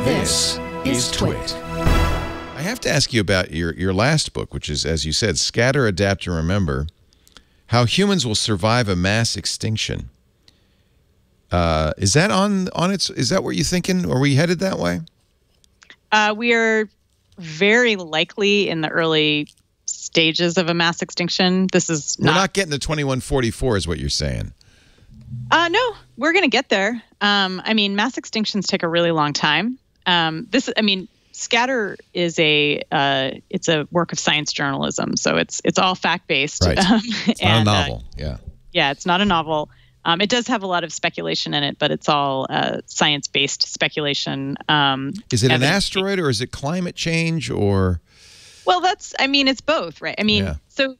This is TWiT. I have to ask you about your last book, which is, as you said, Scatter, Adapt, and Remember, How Humans Will Survive a Mass Extinction. Is that on its? Is that what you're thinking? Are we headed that way? We are very likely in the early stages of a mass extinction. This is We're not getting to 2144, is what you're saying. No, we're going to get there. I mean, mass extinctions take a really long time. Scatter is it's a work of science journalism, so it's all fact-based. Right. It's not a novel. Yeah, it's not a novel. It does have a lot of speculation in it, but it's all science-based speculation. Is it an asteroid or is it climate change or? Well, it's both, right? So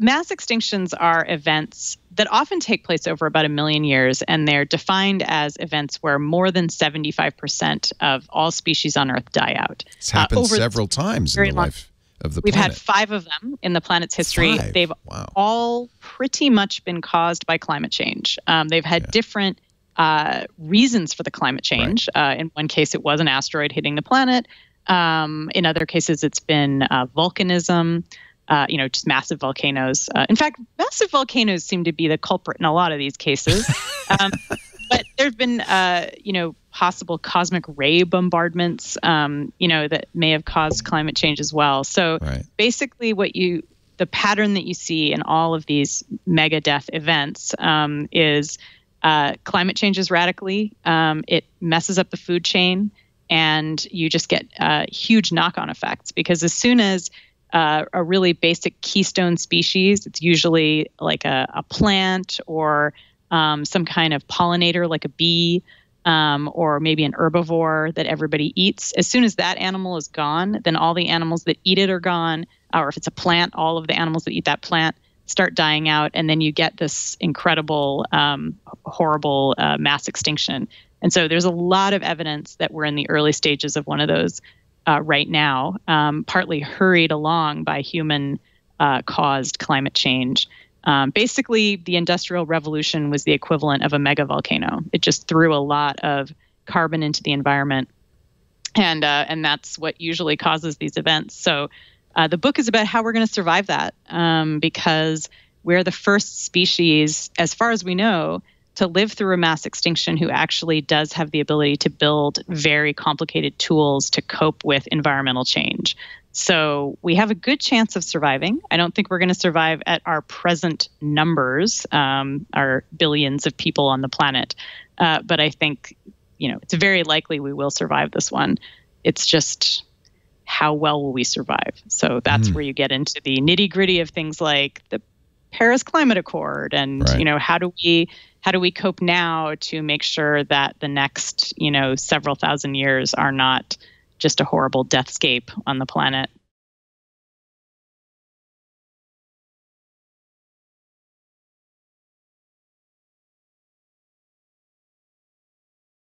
mass extinctions are events that often take place over about 1 million years, and they're defined as events where more than 75% of all species on Earth die out. It's happened several times in the life of the planet. We've had 5 of them in the planet's history. 5? They've all pretty much been caused by climate change. They've had different reasons for the climate change. Right. In one case, it was an asteroid hitting the planet. In other cases, it's been volcanism. Just massive volcanoes. In fact, massive volcanoes seem to be the culprit in a lot of these cases. But there have been, possible cosmic ray bombardments, that may have caused climate change as well. So basically the pattern that you see in all of these mega death events is climate changes radically. It messes up the food chain, and you just get huge knock-on effects, because as soon as a really basic keystone species, it's usually like a plant or some kind of pollinator like a bee, or maybe an herbivore that everybody eats. As soon as that animal is gone, then all the animals that eat it are gone. Or if it's a plant, all of the animals that eat that plant start dying out. And then you get this incredible, horrible mass extinction. And so there's a lot of evidence that we're in the early stages of one of those right now, partly hurried along by human caused climate change. Basically, the Industrial Revolution was the equivalent of a mega volcano. It just threw a lot of carbon into the environment, and that's what usually causes these events. So the book is about how we're going to survive that, because we're the first species, as far as we know, to live through a mass extinction who actually does have the ability to build very complicated tools to cope with environmental change. So we have a good chance of surviving. I don't think we're going to survive at our present numbers, our billions of people on the planet. But I think, it's very likely we will survive this one. It's just how well will we survive? So that's where you get into the nitty-gritty of things like the Paris Climate Accord and, how do we cope now to make sure that the next, several thousand years are not just a horrible deathscape on the planet.